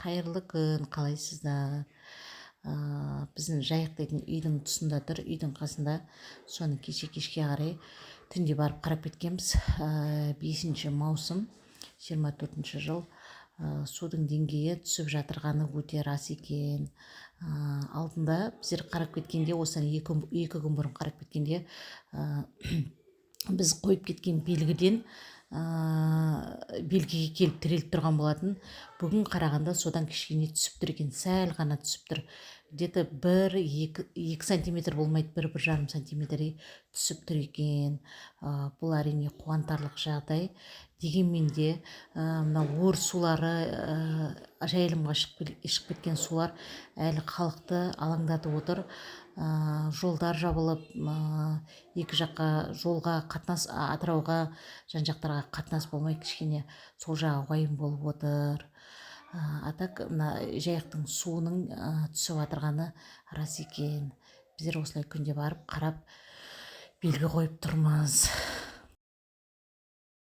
Қайырлы күн, қалайсыздар? Біздің жайық дейтін үйдің тұсында тұр, үйдің қасында. Соны кешке қарай түнде барып қарап кеткенбіз. 5 маусым 24 жыл. Судың деңгейі түсіп жатырғаны өте рас екен. Алдында біздер қарап кеткенде, осыдан екі күн бұрын қарап кеткенде, біз қойып кеткен белгіден белгіге келіп тіреліп тұрған болатын. Бүгін қарағанда содан кішкене түсіп тұр екен, сәл ғана түсіп тұр. Где-то 1-2 сантиметр болмайды, 1-1,5 сантиметрдей түсіп тұр екен. Бұл әрине қуантарлық жағдай. Дегенмен де мына ор сулары, жайылымға шығып кеткен сулар әлі халықты алаңдатып отыр. Жолдар жабылып, екі жаққа жолға қатынас, Атырауға жан жақтарға қатынас болмай, кішкене сол жағы уайым болып отыр. Так мына жайықтың суының түсіп жатырғаны рас екен. Біздер осылай күнде барып қарап белгі қойып тұрмыз.